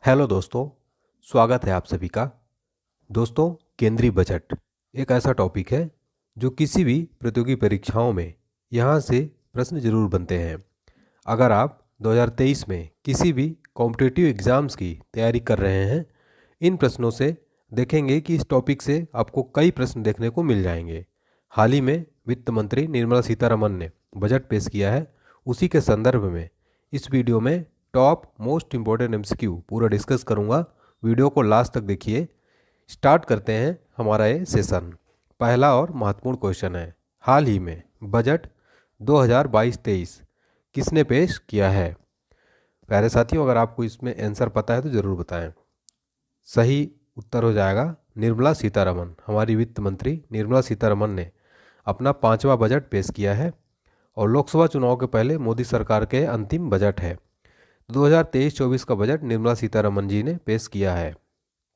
Hello दोस्तों, स्वागत है आप सभी का। दोस्तों, केंद्रीय बजट एक ऐसा टॉपिक है जो किसी भी प्रतियोगी परीक्षाओं में यहाँ से प्रश्न जरूर बनते हैं। अगर आप 2023 में किसी भी कॉम्पिटिटिव एग्ज़ाम्स की तैयारी कर रहे हैं, इन प्रश्नों से देखेंगे कि इस टॉपिक से आपको कई प्रश्न देखने को मिल जाएंगे। हाल ही में वित्त मंत्री निर्मला सीतारमन ने बजट पेश किया है। उसी के संदर्भ में इस वीडियो में टॉप मोस्ट इम्पोर्टेंट एमसीक्यू पूरा डिस्कस करूंगा। वीडियो को लास्ट तक देखिए। स्टार्ट करते हैं हमारा ये सेशन। पहला और महत्वपूर्ण क्वेश्चन है, हाल ही में बजट 2022-23 किसने पेश किया है? प्यारे साथियों, अगर आपको इसमें आंसर पता है तो ज़रूर बताएं। सही उत्तर हो जाएगा निर्मला सीतारमन। हमारी वित्त मंत्री निर्मला सीतारमन ने अपना 5वां बजट पेश किया है और लोकसभा चुनाव के पहले मोदी सरकार के अंतिम बजट है। 2023-24 का बजट निर्मला सीतारमन जी ने पेश किया है।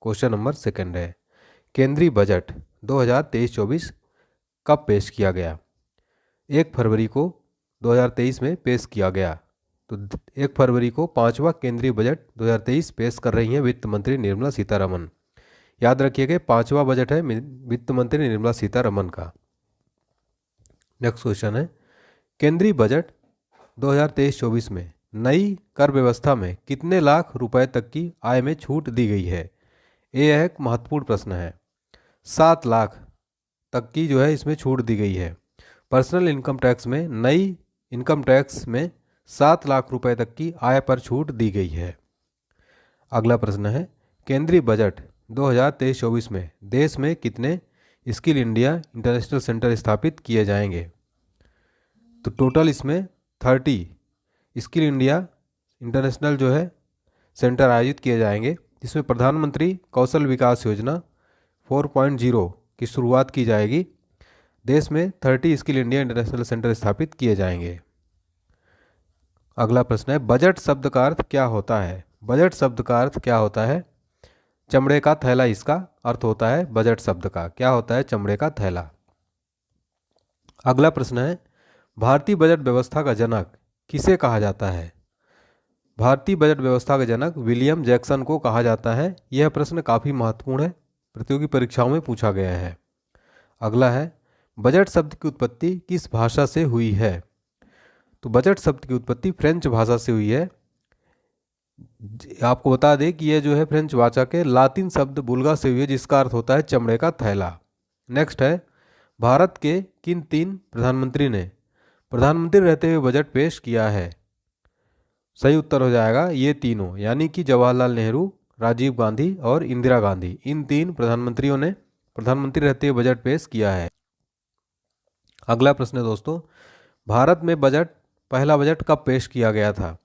क्वेश्चन नंबर सेकंड है, केंद्रीय बजट 2023-24 कब पेश किया गया? 1 फरवरी को 2023 में पेश किया गया। तो 1 फरवरी को 5वां केंद्रीय बजट 2023 पेश कर रही हैं वित्त मंत्री निर्मला सीतारमन। याद रखिएगा, 5वां बजट है वित्त मंत्री निर्मला सीतारमन का। नेक्स्ट क्वेश्चन है, केंद्रीय बजट 2023-24 में नई कर व्यवस्था में कितने लाख रुपए तक की आय में छूट दी गई है? ये एक महत्वपूर्ण प्रश्न है। 7 लाख तक की जो है इसमें छूट दी गई है। पर्सनल इनकम टैक्स में नई इनकम टैक्स में 7 लाख रुपए तक की आय पर छूट दी गई है। अगला प्रश्न है, केंद्रीय बजट 2023-24 में देश में कितने स्किल इंडिया इंटरनेशनल सेंटर स्थापित किए जाएंगे? तो टोटल इसमें 30 स्किल इंडिया इंटरनेशनल जो है सेंटर आयोजित किए जाएंगे, जिसमें प्रधानमंत्री कौशल विकास योजना 4.0 की शुरुआत की जाएगी। देश में 30 स्किल इंडिया इंटरनेशनल सेंटर स्थापित किए जाएंगे। अगला प्रश्न है, बजट शब्द का अर्थ क्या होता है? बजट शब्द का अर्थ क्या होता है? चमड़े का थैला इसका अर्थ होता है। बजट शब्द का क्या होता है? चमड़े का थैला। अगला प्रश्न है, भारतीय बजट व्यवस्था का जनक किसे कहा जाता है? भारतीय बजट व्यवस्था के जनक विलियम जैक्सन को कहा जाता है। यह प्रश्न काफ़ी महत्वपूर्ण है, प्रतियोगी परीक्षाओं में पूछा गया है। अगला है, बजट शब्द की उत्पत्ति किस भाषा से हुई है? तो बजट शब्द की उत्पत्ति फ्रेंच भाषा से हुई है। आपको बता दें कि यह जो है फ्रेंच भाषा के लातिन शब्द बुल्गा से हुई है, जिसका अर्थ होता है चमड़े का थैला। नेक्स्ट है, भारत के किन 3 प्रधानमंत्री ने प्रधानमंत्री रहते हुए बजट पेश किया है? सही उत्तर हो जाएगा ये तीनों, यानी कि जवाहरलाल नेहरू, राजीव गांधी और इंदिरा गांधी। इन 3 प्रधानमंत्रियों ने प्रधानमंत्री रहते हुए बजट पेश किया है। अगला प्रश्न है दोस्तों, भारत में पहला बजट कब पेश किया गया था?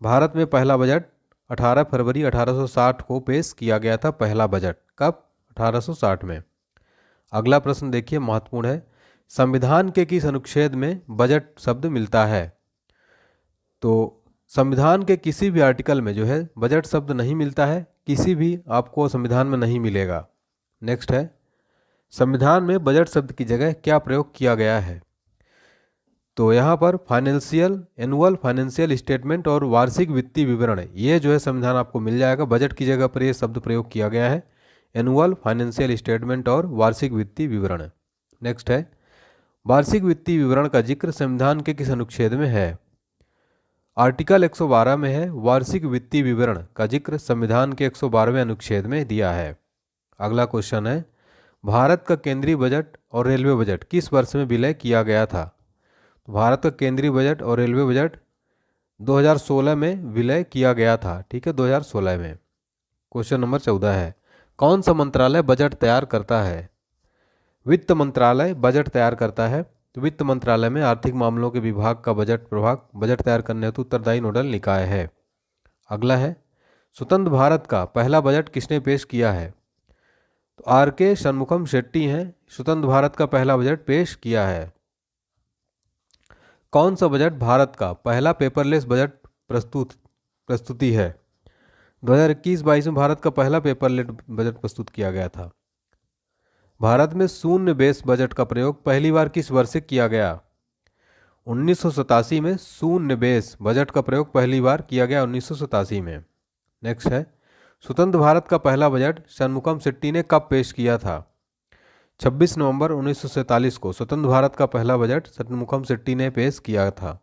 भारत में पहला बजट 18 फरवरी 1860 को पेश किया गया था। पहला बजट कब? 1860 में। अगला प्रश्न देखिए, महत्वपूर्ण है, संविधान के किस अनुच्छेद में बजट शब्द मिलता है? तो संविधान के किसी भी आर्टिकल में जो है बजट शब्द नहीं मिलता है, किसी भी आपको संविधान में नहीं मिलेगा। नेक्स्ट है, संविधान में बजट शब्द की जगह क्या प्रयोग किया गया है? तो यहाँ पर एनुअल फाइनेंशियल स्टेटमेंट और वार्षिक वित्तीय विवरण, ये जो है संविधान आपको मिल जाएगा। बजट की जगह पर ये शब्द प्रयोग किया गया है, एनुअल फाइनेंशियल स्टेटमेंट और वार्षिक वित्तीय विवरण। नेक्स्ट है, वार्षिक वित्तीय विवरण का जिक्र संविधान के किस अनुच्छेद में है? आर्टिकल 112 में है। वार्षिक वित्तीय विवरण का जिक्र संविधान के 112वें अनुच्छेद में दिया है। अगला क्वेश्चन है, भारत का केंद्रीय बजट और रेलवे बजट किस वर्ष में विलय किया गया था? तो भारत का केंद्रीय बजट और रेलवे बजट 2016 में विलय किया गया था। ठीक है, 2016 में। क्वेश्चन नंबर 14 है, कौन सा मंत्रालय बजट तैयार करता है? वित्त मंत्रालय बजट तैयार करता है। तो वित्त मंत्रालय में आर्थिक मामलों के विभाग का बजट तैयार करने हेतु उत्तरदायी नोडल निकाय है। अगला है, स्वतंत्र भारत का पहला बजट किसने पेश किया है? तो आर.के. शनमुखम शेट्टी हैं, स्वतंत्र भारत का पहला बजट पेश किया है। कौन सा बजट भारत का पहला पेपरलेस बजट प्रस्तुति है? 2021-22 में भारत का पहला पेपरलेस बजट प्रस्तुत किया गया था। भारत में शून्य बेस बजट का प्रयोग पहली बार किस वर्ष से किया गया? 1987 में शून्य बेस बजट का प्रयोग पहली बार किया गया, 1987 में। नेक्स्ट है, स्वतंत्र भारत का पहला बजट षणमुखम शेट्टी ने कब पेश किया था? 26 नवंबर 1947 को स्वतंत्र भारत का पहला बजट षणमुखम शेट्टी ने पेश किया था।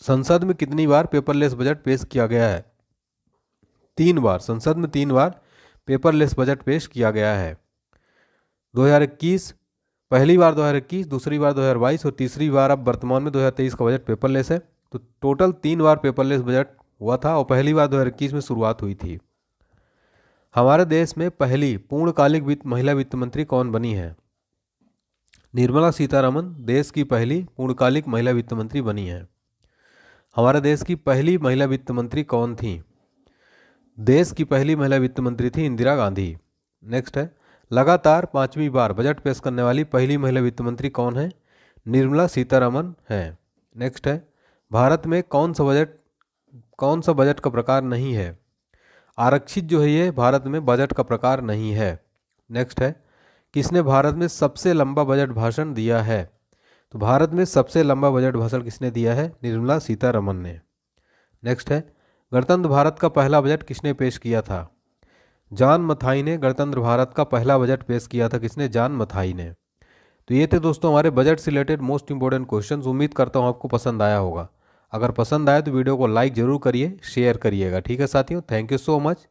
संसद में कितनी बार पेपरलेस बजट पेश किया गया है? 3 बार। संसद में 3 बार पेपरलेस बजट पेश किया गया है। 2021, पहली बार 2021, दूसरी बार 2022 और तीसरी बार अब वर्तमान में 2023 का बजट पेपरलेस है। तो टोटल 3 बार पेपरलेस बजट हुआ था और पहली बार 2021 में शुरुआत हुई थी। हमारे देश में पहली पूर्णकालिक महिला वित्त मंत्री कौन बनी है? निर्मला सीतारमन देश की पहली पूर्णकालिक महिला वित्त मंत्री बनी है। हमारे देश की पहली महिला वित्त मंत्री कौन थी? देश की पहली महिला वित्त मंत्री थी इंदिरा गांधी। नेक्स्ट है, लगातार 5वीं बार बजट पेश करने वाली पहली महिला वित्त मंत्री कौन है? निर्मला सीतारमन है। नेक्स्ट है, भारत में कौन सा बजट का प्रकार नहीं है? आरक्षित जो है ये भारत में बजट का प्रकार नहीं है। नेक्स्ट है, किसने भारत में सबसे लंबा बजट भाषण दिया है? तो भारत में सबसे लंबा बजट भाषण किसने दिया है? निर्मला सीतारमन ने। नेक्स्ट है, गणतंत्र भारत का पहला बजट किसने पेश किया था? जॉन मथाई ने गणतंत्र भारत का पहला बजट पेश किया था। किसने? जॉन मथाई ने। तो ये थे दोस्तों हमारे बजट से रिलेटेड मोस्ट इंपॉर्टेंट क्वेश्चंस। उम्मीद करता हूँ आपको पसंद आया होगा। अगर पसंद आए तो वीडियो को लाइक जरूर करिए, शेयर करिएगा। ठीक है साथियों, थैंक यू सो मच।